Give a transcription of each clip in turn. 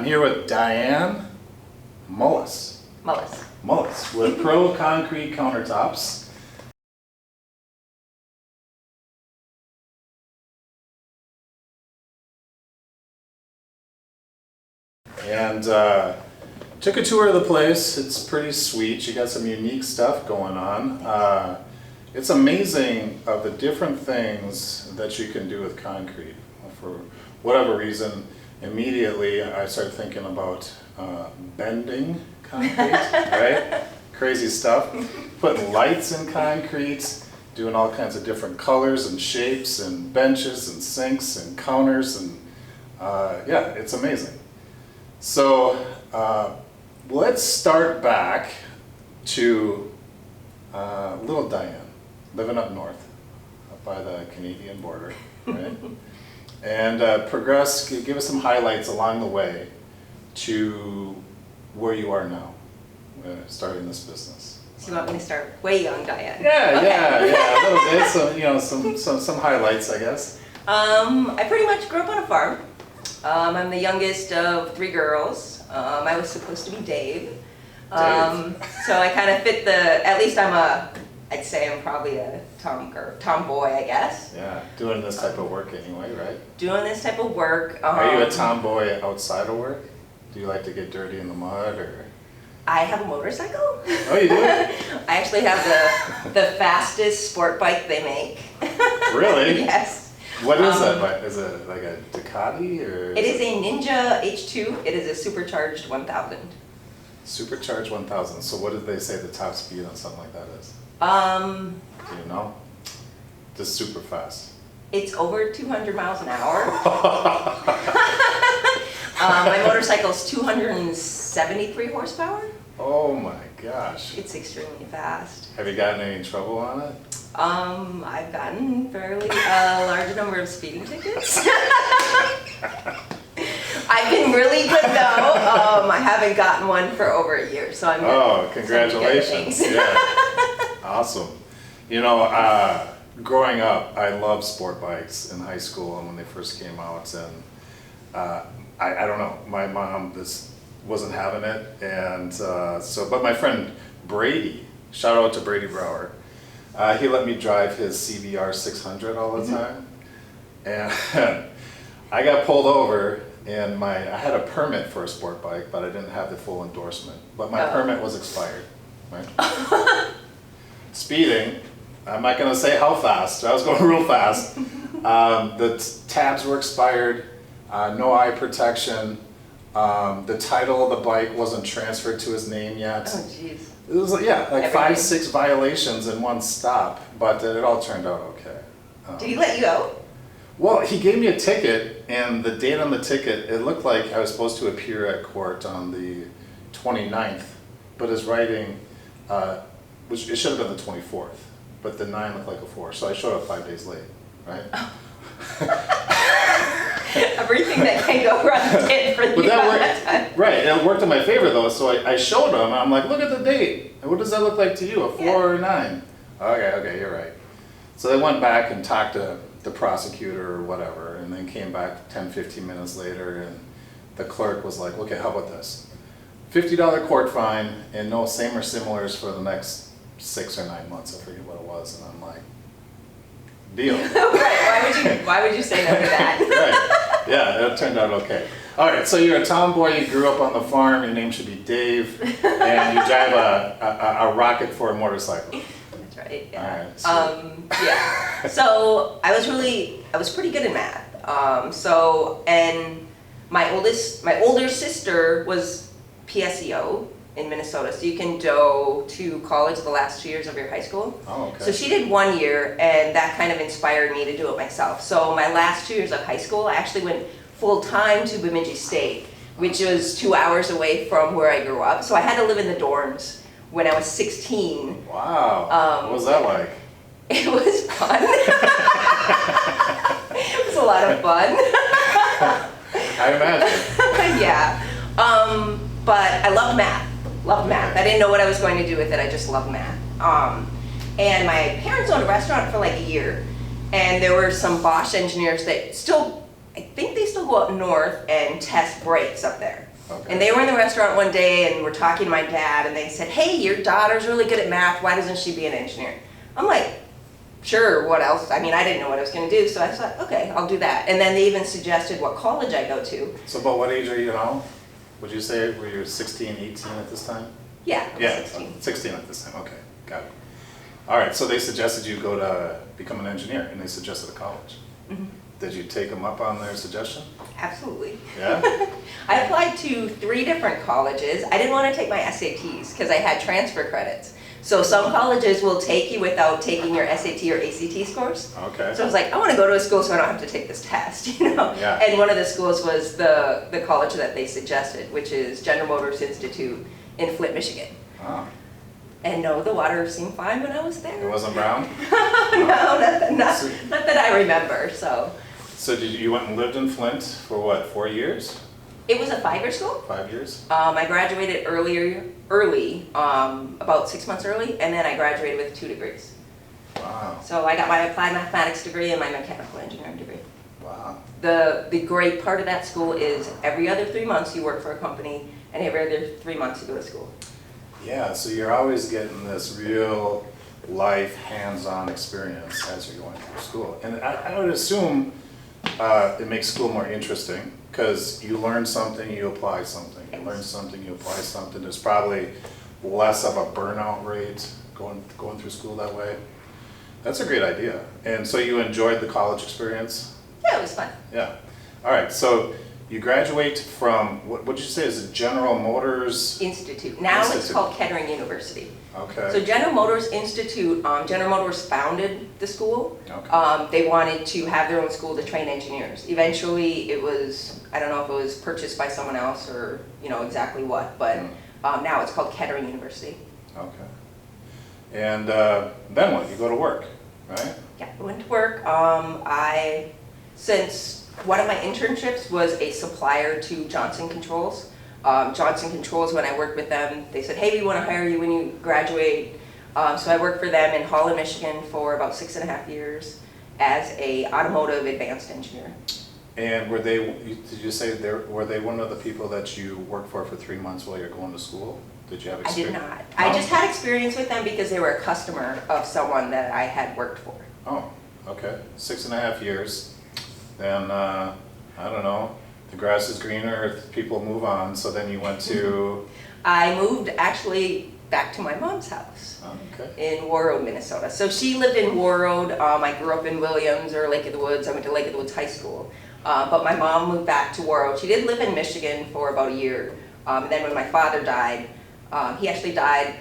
here with Dian Mullis. Mullis. With Pro Concrete Countertops. And took a tour of the place. It's pretty sweet. You got some unique stuff going on. It's amazing of the different things that you can do with concrete. For whatever reason, immediately I started thinking about bending concrete, right? Crazy stuff. Putting lights in concrete, doing all kinds of different colors and shapes and benches and sinks and counters, and yeah, it's amazing. So let's start back to little Dian, living up north, up by the Canadian border, right? And progress, give us some highlights along the way to where you are now, starting this business. So you want me to start way young, Dian? Yeah, Okay. yeah, a little bit. So, you know, some highlights, I guess. I pretty much grew up on a farm. I'm the youngest of 3 girls. I was supposed to be Dave. So I kind of fit at least I'd say I'm probably a tomboy, I guess. Yeah, doing this type of work anyway, right? Doing this type of work. Are you a tomboy outside of work? Do you like to get dirty in the mud, or? I have a motorcycle. Oh, you do? I actually have the fastest sport bike they make. Really? Yes. What is that bike? Is it like a Ducati, or? It is a Ninja H2. It is a supercharged 1000. Supercharged 1000. So what did they say the top speed on something like that is? Do you know? Just super fast. It's over 200 miles an hour. My motorcycle's 273 horsepower. Oh my gosh. It's extremely fast. Have you gotten any trouble on it? I've gotten fairly large number of speeding tickets. I've been really good though. I haven't gotten one for over a year, so I'm. Oh, congratulations! Yeah, awesome. You know, growing up, I loved sport bikes in high school and when they first came out, and I don't know, my mom wasn't having it, and but my friend Brady, shout out to Brady Brower, he let me drive his CBR 600 all the time, and I got pulled over. And I had a permit for a sport bike, but I didn't have the full endorsement. But my permit was expired, right? Speeding, I'm not gonna say how fast, I was going real fast. The tabs were expired, no eye protection. The title of the bike wasn't transferred to his name yet. Oh jeez. It was like 5-6 violations in one stop, but it all turned out okay. Did he let you go? Well, he gave me a ticket, and the date on the ticket, it looked like I was supposed to appear at court on the 29th, but his writing, which it should have been the 24th, but the 9 looked like a 4, so I showed up 5 days late, right? Everything that can go wrong did for you that time. Right, and it worked in my favor though, so I showed him, and I'm like, look at the date, and what does that look like to you, a 4 or a 9? Okay, you're right. So they went back and talked to the prosecutor or whatever, and then came back 10-15 minutes later, and the clerk was like, okay, how about this? $50 court fine and no same or similars for the next 6 or 9 months. I forget what it was, and I'm like, deal. Right, why would you say no to that? Right, yeah, it turned out okay. All right, so you're a tomboy, you grew up on the farm, your name should be Dave, and you drive a rocket for a motorcycle. Right, yeah. All right, yeah. So I was pretty good in math. And my older sister was PSEO in Minnesota, so you can go to college the last 2 years of your high school. Oh, okay. So she did 1 year, and that kind of inspired me to do it myself. So my last 2 years of high school, I actually went full time to Bemidji State, which was 2 hours away from where I grew up. So I had to live in the dorms when I was 16. Wow, what was that like? It was fun. It was a lot of fun. I imagine. Yeah, but I loved math. I didn't know what I was going to do with it, I just loved math. And my parents owned a restaurant for like a year, and there were some Bosch engineers that I think they still go up north and test brakes up there. Okay. And they were in the restaurant one day and were talking to my dad, and they said, hey, your daughter's really good at math, why doesn't she be an engineer? I'm like, sure, what else? I mean, I didn't know what I was going to do, so I thought, okay, I'll do that. And then they even suggested what college I go to. So about what age are you now? Would you say were you 16, 18 at this time? Yeah, I was Yeah, 16. 16 at this time, okay, got it. All right, so they suggested you go to become an engineer, and they suggested a college. Mm-hmm. Did you take them up on their suggestion? Absolutely. Yeah? I applied to 3 different colleges. I didn't want to take my SATs because I had transfer credits. So some colleges will take you without taking your SAT or ACT scores. Okay. So I was like, I want to go to a school so I don't have to take this test, you know? Yeah. And one of the schools was the college that they suggested, which is General Motors Institute in Flint, Michigan. Oh, And no, the water seemed fine when I was it there. wasn't brown? No, not that I remember, so. So you went and lived in Flint for what, 4 years? It was a 5-year school. 5 years? I graduated early, about 6 months early, and then I graduated with 2 degrees. Wow, So I got my applied mathematics degree and my mechanical engineering degree. wow. The great part of that school is every other 3 months you work for a company, and every other 3 months you go to school. Yeah, so you're always getting this real life, hands-on experience as you're going through school. And I would assume it makes school more interesting because you learn something, you apply something. You learn something, you apply something. There's probably less of a burnout rate going through school that way. That's a great idea. And so you enjoyed the college experience? Yeah, it was fun. Yeah. All right, so you graduate from, what did you say, is it General Motors? Institute. Now it's Institute. called Kettering University. Okay. So General Motors Institute, General Motors founded the school. Okay. They wanted to have their own school to train engineers. Eventually it was, I don't know if it was purchased by someone else or exactly what, but now it's called Kettering University. Okay. And then what? You go to work, right? Yeah, I went to work. Since one of my internships was a supplier to Johnson Controls. Johnson Controls, when I worked with them, they said, hey, we want to hire you when you graduate. So I worked for them in Holland, Michigan for about 6.5 years as a automotive advanced engineer. And were they, did you say, were they one of the people that you worked for 3 months while you're going to school? Did you have I did experience? not. No? I just had experience with them because they were a customer of someone that I had worked for. Oh, okay. 6.5 years. Then, I don't know, the grass is greener, people move on, so then you went to? I moved actually back to my mom's house. Oh, okay. In Warroad, Minnesota. So she lived in Warroad. I grew up in Williams or Lake of the Woods. I went to Lake of the Woods High School. But my mom moved back to Warroad. She did live in Michigan for about a year. And then when my father died, he actually died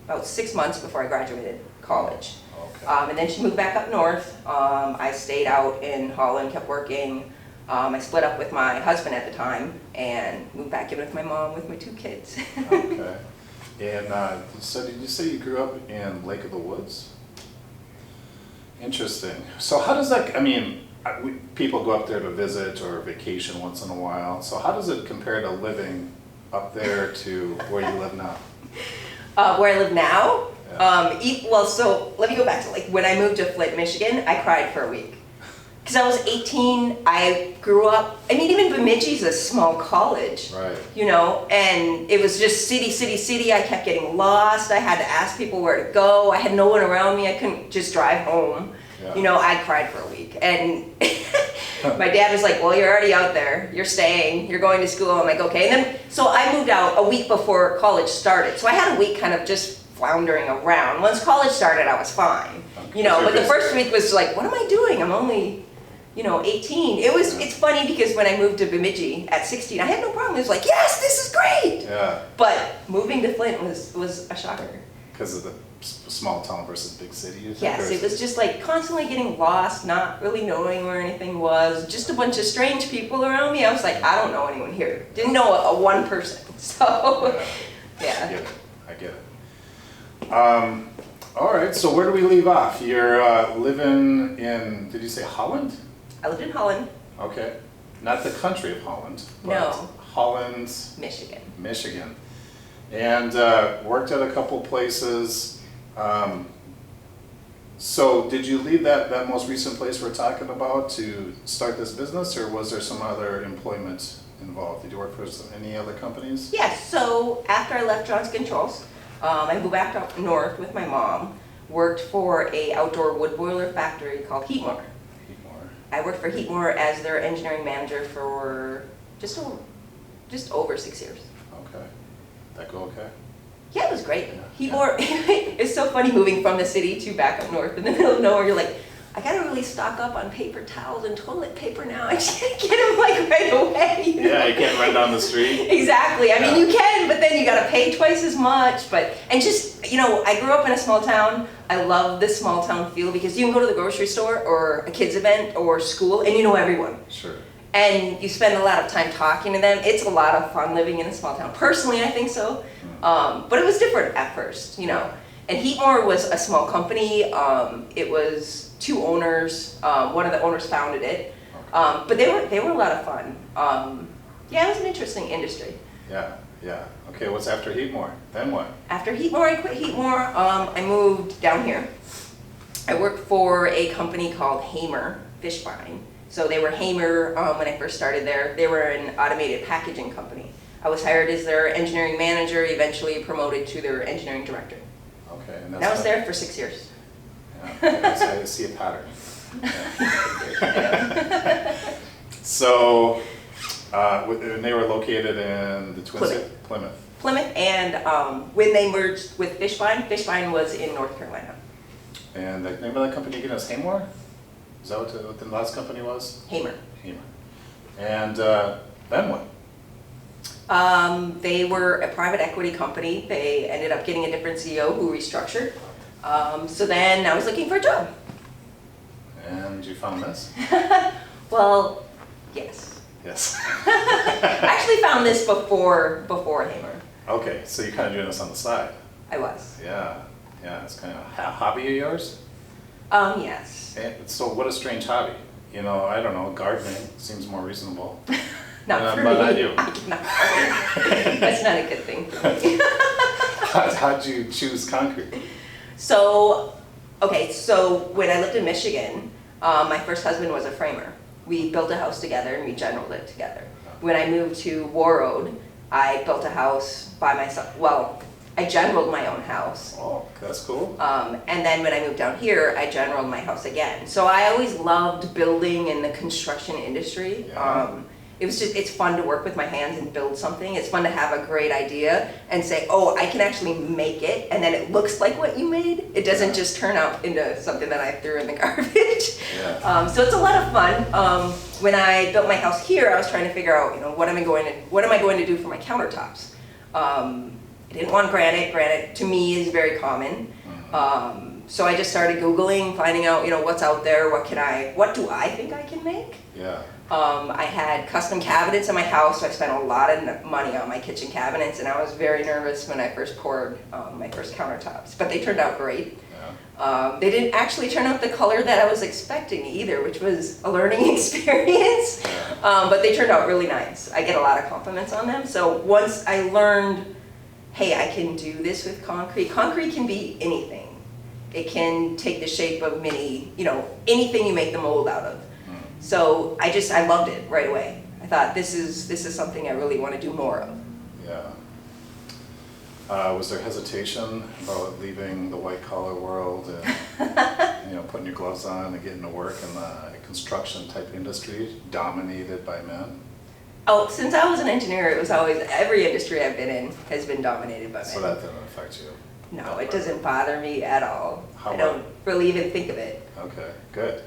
about 6 months before I graduated college. Okay. And then she moved back up north. I stayed out in Holland, kept working. I split up with my husband at the time and moved back in with my mom with my 2 kids. Okay. And so did you say you grew up in Lake of the Woods? Interesting. So how does that, I mean, people go up there to visit or vacation once in a while. So how does it compare to living up there to where you live now? Where I live now? Yeah. Well, so let me go back to like when I moved to Flint, Michigan, I cried for a week. Because I was 18, I grew up, I mean, even Bemidji's a small college. Right. And it was just city, city, city. I kept getting lost. I had to ask people where to go. I had no one around me. I couldn't just drive home. Yeah. I cried for a week. And my dad was like, well, you're already out there. You're staying. You're going to school. I'm like, okay. And then, so I moved out a week before college started. So I had a week kind of just floundering around. Once college started, I was fine. Okay. But the first week was like, what am I doing? I'm only 18. It's funny because when I moved to Bemidji at 16, I had no problem. It was like, yes, this is great. Yeah. But moving to Flint was a shocker. Because of the small town versus big city, you think? Yes, it was just like constantly getting lost, not really knowing where anything was, just a bunch of strange people around me. I was like, I don't know anyone here. Didn't know a one person. So, yeah. I get it. All right, so where do we leave off? You're living in, did you say Holland? I lived in Holland, Okay, not the country of Holland, but No. Holland, Michigan. Michigan. And worked at a couple places. So did you leave that most recent place we're talking about to start this business, or was there some other employment involved? Did you work for any other companies? Yes, so after I left Johnson Controls, I moved back up north with my mom, worked for a outdoor wood boiler factory called Heatmore. Heatmore. I worked for Heatmore as their engineering manager for just over 6 years. Okay. That go okay? Yeah, it was great. Yeah. Heatmore, it's so funny moving from the city to back up north in the middle of nowhere. You're like, I gotta really stock up on paper towels and toilet paper now. I just can't get them like right away. You know? Yeah, you can't run down the street. Exactly. I mean, you can, but then you gotta pay twice as much. And just, you know, I grew up in a small town. I love this small town feel because you can go to the grocery store or a kids event or school and you know everyone. Sure. And you spend a lot of time talking to them. It's a lot of fun living in a small town. Personally, I think so. But it was different at first, you know. And Heatmore was a small company. It was 2 owners. One of the owners founded it. But they were a lot of fun. Yeah, it was an interesting industry. Yeah, yeah. Okay, what's after Heatmore? Then what? After Heatmore, I quit Heatmore. I moved down here. I worked for a company called Hamer Fish Frying. So they were Hamer when I first started there. They were an automated packaging company. I was hired as their engineering manager, eventually promoted to their engineering director. Okay, and that's I was there for 6 years. Yeah, I see a pattern. Yeah. So, and they were located in the Twin Cities? Plymouth. Plymouth, and when they merged with Fishbine was in North Carolina. And the name of that company again is Haymore? Is that what the last company was? Hamer. Hamer. And then what? They were a private equity company. They ended up getting a different CEO who restructured. So then I was looking for a job. And you found this? Well, yes. Yes. I actually found this before Hamer. Okay, so you're kind of doing this on the side. I was. Yeah, yeah, it's kind of a hobby of yours? Yes. And so what a strange hobby. You know, I don't know, gardening seems more reasonable. Not for but me. I do. I cannot garden. That's not a good thing for me. How'd you choose concrete? So, okay, so when I lived in Michigan, my first husband was a framer. We built a house together and we generaled it together. When I moved to Warroad, I built a house by myself. Well, I generaled my own house. Oh, that's cool. And then when I moved down here, I generaled my house again. So I always loved building in the construction industry. Yeah. It's fun to work with my hands and build something. It's fun to have a great idea and say, oh, I can actually make it, and then it looks like what you made. It doesn't just turn out into something that I threw in the garbage. Yeah. So it's a lot of fun. When I built my house here, I was trying to figure out, you know, what am I going to do for my countertops? I didn't want granite. Granite to me is very common. So I just started Googling, finding out, you know, what's out there, what do I think I can make? Yeah. I had custom cabinets in my house, so I spent a lot of money on my kitchen cabinets, and I was very nervous when I first poured my first countertops, but they turned out great. Yeah. They didn't actually turn out the color that I was expecting either, which was a learning experience, but they turned out really nice. I get a lot of compliments on them, so once I learned, hey, I can do this with concrete. Concrete can be anything. It can take the shape of anything you make the mold out of. So I loved it right away. I thought this is something I really want to do more of. Yeah. Was there hesitation about leaving the white collar world and putting your gloves on and getting to work in the construction type industry dominated by men? Oh, since I was an engineer, it was always every industry I've been in has been dominated by men. So that didn't affect you? No, it doesn't bother me at all. How I don't really even think of it. Okay, good.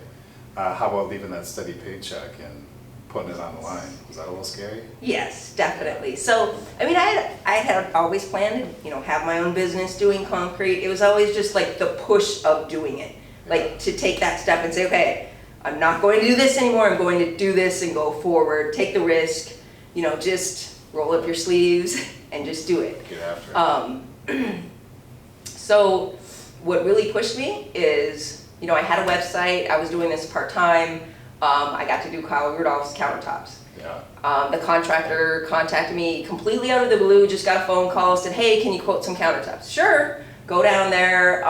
How about leaving that steady paycheck and putting it on the line? Was that a little scary? Yes, definitely. So, I mean, I had always planned to, have my own business doing concrete. It was always just like the push of doing it. Like to take that step and say, okay, I'm not going to do this anymore. I'm going to do this and go forward. Take the risk. Just roll up your sleeves and just do it. Get after it. So what really pushed me is, I had a website. I was doing this part-time. I got to do Kyle Rudolph's Countertops. Yeah. The contractor contacted me completely out of the blue, just got a phone call, said, hey, can you quote some countertops? Sure. Go down there.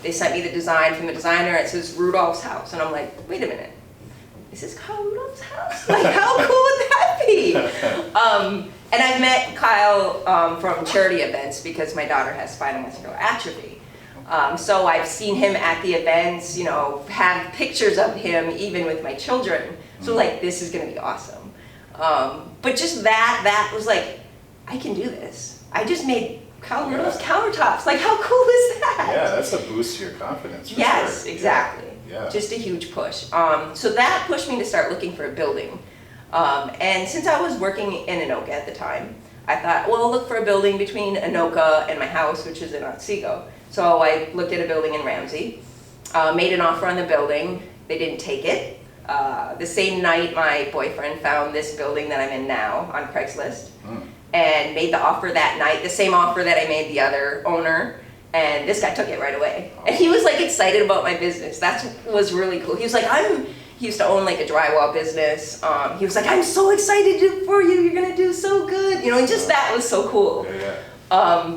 They sent me the design from the designer. It says Rudolph's house. And I'm like, wait a minute. Is this Kyle Rudolph's house? Like, how cool would that happy. And I've met Kyle from charity events because my daughter has spinal muscular atrophy. So I've seen him at the events, you know, have pictures of him even with my children. So like, this is gonna be awesome. But just that was like, I can do this. I just made countertops. Like, how cool is that? Yeah, that's a boost to your confidence. For Yes, sure. exactly. Yeah. Just a huge push. So that pushed me to start looking for a building. And since I was working in Anoka at the time, I thought, well, I'll look for a building between Anoka and my house, which is in Otsego. So I looked at a building in Ramsey, made an offer on the building. They didn't take it. The same night, my boyfriend found this building that I'm in now on Craigslist and made the offer that night, the same offer that I made the other owner. And this guy took it right away. And he was like excited about my business. That was really cool. He was like, he used to own like a drywall business. He was like, I'm so excited for you. You're gonna do so good. You know, and just that was so cool.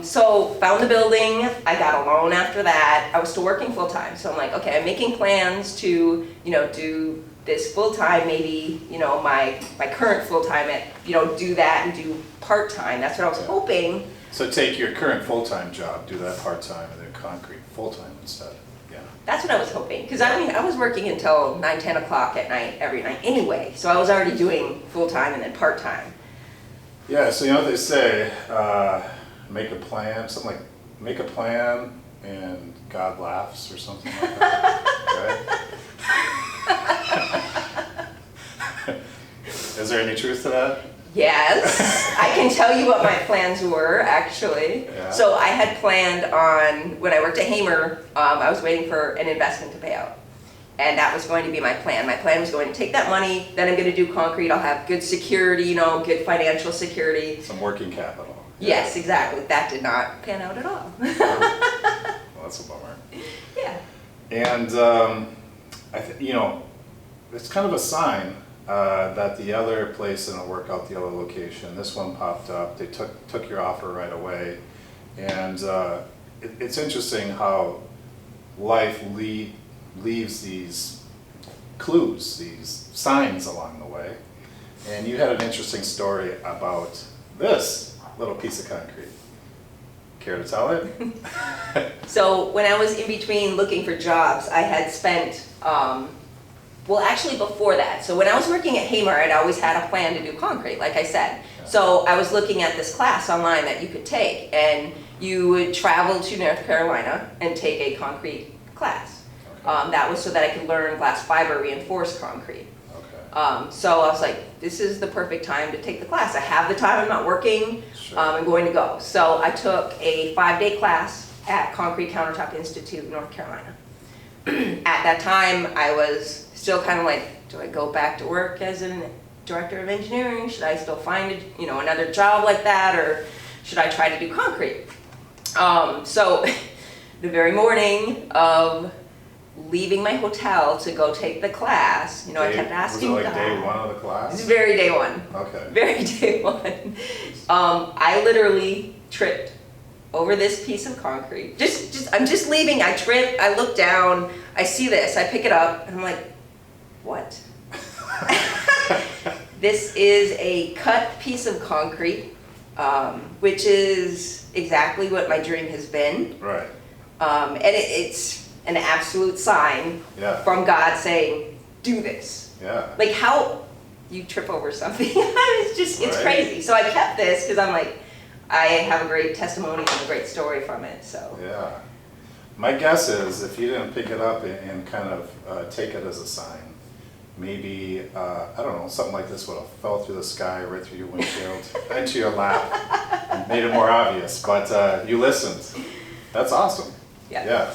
So found the building. I got a loan after that. I was still working full time. So I'm like, okay, I'm making plans to, you know, do this full time, maybe, you know, my current full time at, you know, do that and do part time. That's what I was hoping. So take your current full-time job, do that part-time, and then concrete full-time instead. Yeah. That's what I was hoping. Because I mean, I was working until 9, 10 o'clock at night, every night anyway. So I was already doing full-time and then part-time. Yeah, so you know what they say, make a plan, something like, make a plan and God laughs or something like that, right? Is there any truth to that? Yes, I can tell you what my plans were, actually. Yeah. So I had planned on, when I worked at Hamer, I was waiting for an investment to pay out. And that was going to be my plan. My plan was going to take that money, then I'm going to do concrete. I'll have good security, you know, good financial security. Some working capital. Yes, exactly. That did not pan out at all. Well, that's a bummer. Yeah. And, you know, it's kind of a sign that the other place didn't work out, the other location. This one popped up. They took your offer right away. And it's interesting how life leaves these clues, these signs along the way. And you had an interesting story about this little piece of concrete. Care to tell it? So when I was in between looking for jobs, I had spent, well, actually before that. So when I was working at Hamer, I'd always had a plan to do concrete, like I said. So I was looking at this class online that you could take, and you would travel to North Carolina and take a concrete class. Okay. That was so that I could learn glass fiber reinforced concrete. Okay. So I was like, this is the perfect time to take the class. I have the time, I'm not working, Sure. I'm going to go. So I took a 5-day class at Concrete Countertop Institute, North Carolina. At that time, I was still kind of like, do I go back to work as a director of engineering? Should I still find another job like that, or should I try to do concrete? So the very morning of leaving my hotel to go take the class, I kept asking Was it like God. day one of the This class? is very day one. Okay. Very day one. I literally tripped over this piece of concrete. I'm just leaving, I trip, I look down, I see this, I pick it up, and I'm like, what? This is a cut piece of concrete, which is exactly what my dream has been. Right. And it's an absolute sign Yeah. from God saying, do this. Yeah. Like, how you trip over something. it's Right. crazy. So I kept this because I'm like, I have a great testimony and a great story from it, so. Yeah. My guess is if you didn't pick it up and kind of take it as a sign, maybe, I don't know, something like this would have fell through the sky right through your windshield, into your lap, and made it more obvious, but you listened. That's awesome. Yeah.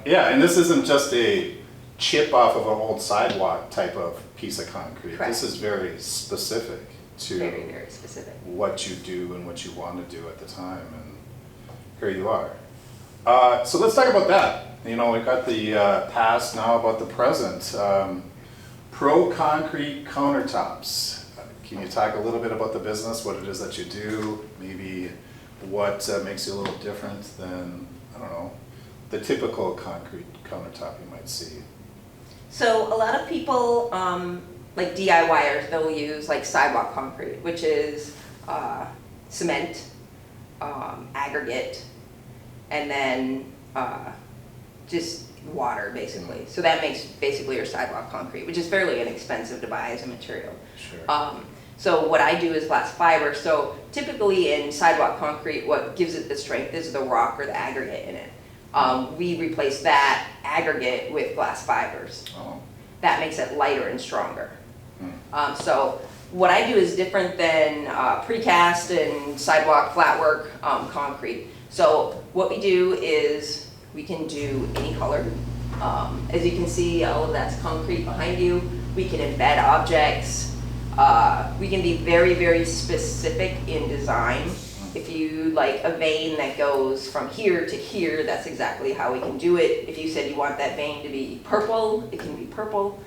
Yeah, and this isn't just a chip off of an old sidewalk type of piece of concrete. Correct. This is very specific to Very, very specific. what you do and what you want to do at the time, and here you are. So let's talk about that. We've got the past, now about the present. Pro Concrete Countertops. Can you talk a little bit about the business, what it is that you do, maybe what makes you a little different than, I don't know, the typical concrete countertop you might see? So a lot of people like DIYers, they'll use like sidewalk concrete, which is cement, aggregate, and then just water basically. So that makes basically your sidewalk concrete, which is fairly inexpensive to buy as a material. Sure. So what I do is glass fiber. So typically in sidewalk concrete, what gives it the strength is the rock or the aggregate in it. We replace that aggregate with glass fibers. Oh. That makes it lighter and stronger. So what I do is different than precast and sidewalk flatwork concrete. So what we do is we can do any color. As you can see, all of that's concrete behind you. We can embed objects. We can be very, very specific in design. If you like a vein that goes from here to here, that's exactly how we can do it. If you said you want that vein to be purple, it can be purple.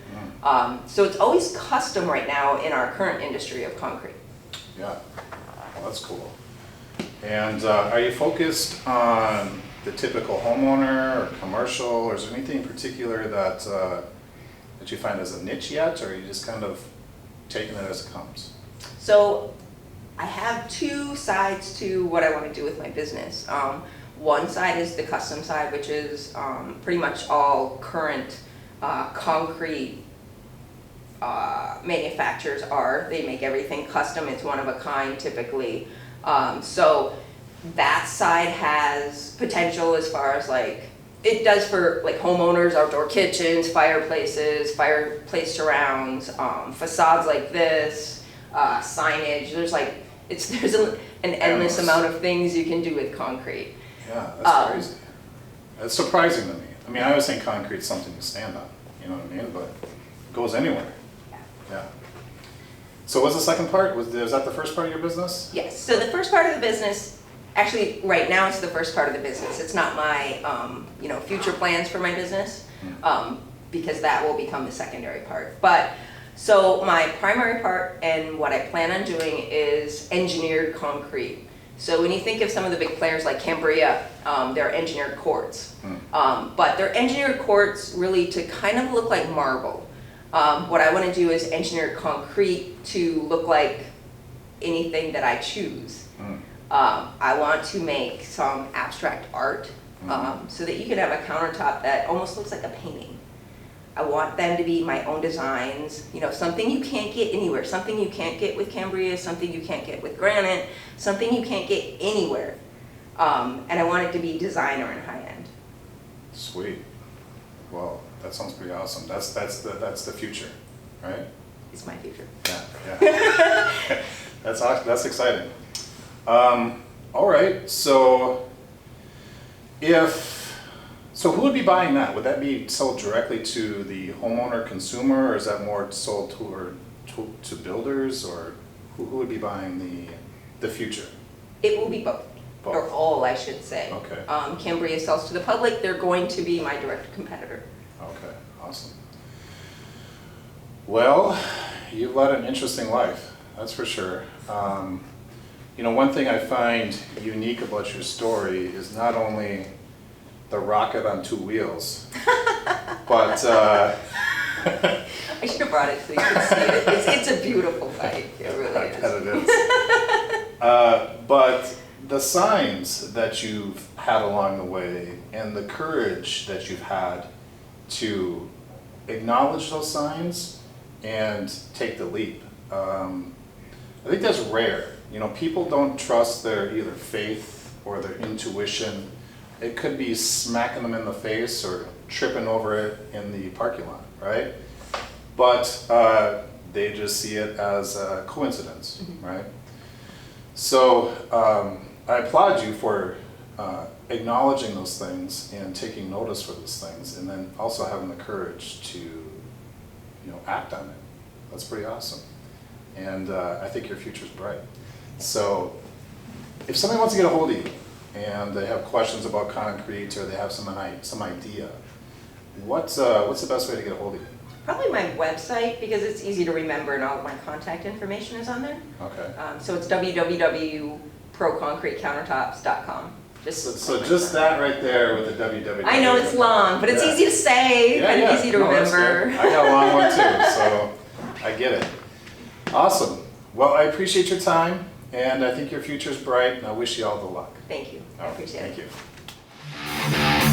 So it's always custom right now in our current industry of concrete. Yeah, well, that's cool. And are you focused on the typical homeowner or commercial, or is there anything in particular that that you find as a niche yet, or are you just kind of taking it as it comes? So I have two sides to what I want to do with my business. One side is the custom side, which is pretty much all current concrete manufacturers are. They make everything custom. It's one of a kind typically. So that side has potential as far as like, it does for like homeowners, outdoor kitchens, fireplaces, fireplace surrounds, facades like this, signage. There's like, there's an endless amount of things you can do with concrete. Yeah, that's crazy. That's surprising to me. I mean, I always think concrete's something to stand on, you know what I mean? But it goes anywhere. Yeah. So what's the second part? Was that the first part of your business? Yes. So the first part of the business, actually right now it's the first part of the business. It's not my future plans for my business, because that will become the secondary part. But so my primary part and what I plan on doing is engineered concrete. So when you think of some of the big players like Cambria, they're engineered quartz. But they're engineered quartz really to kind of look like marble. What I want to do is engineer concrete to look like anything that I choose. I want to make some abstract art so that you can have a countertop that almost looks like a painting. I want them to be my own designs, something you can't get anywhere, something you can't get with Cambria, something you can't get with granite, something you can't get anywhere. And I want it to be designer and high-end. Sweet. Well, that sounds pretty awesome. That's the future, right? It's my future. Yeah. That's exciting. All right. So who would be buying that? Would that be sold directly to the homeowner consumer, or is that more sold to builders, or who would be buying the future? It will be both. Both. Or all, I should say. Okay. Cambria sells to the public. They're going to be my direct competitor. Okay, awesome. Well, you've led an interesting life, that's for sure. One thing I find unique about your story is not only the rocket on two wheels, but I should have brought it so you could see it. It's a beautiful bike. It really I is. bet it is. But the signs that you've had along the way and the courage that you've had to acknowledge those signs and take the leap. I think that's rare. People don't trust their either faith or their intuition. It could be smacking them in the face or tripping over it in the parking lot, right? But they just see it as a coincidence, right? So I applaud you for acknowledging those things and taking notice for those things, and then also having the courage to act on it. That's pretty awesome. And I think your future's bright. So if somebody wants to get a hold of you and they have questions about concrete, or they have some idea, what's the best way to get a hold of you? Probably my website, because it's easy to remember and all of my contact information is on there. Okay. So it's www.proconcretecountertops.com. So just that right there with the www. I know it's long, but it's easy to say, and easy to remember. I got a long one too, so I get it. Awesome. Well, I appreciate your time, and I think your future's bright, and I wish you all the luck. Thank you. I All right, appreciate it. Thank you.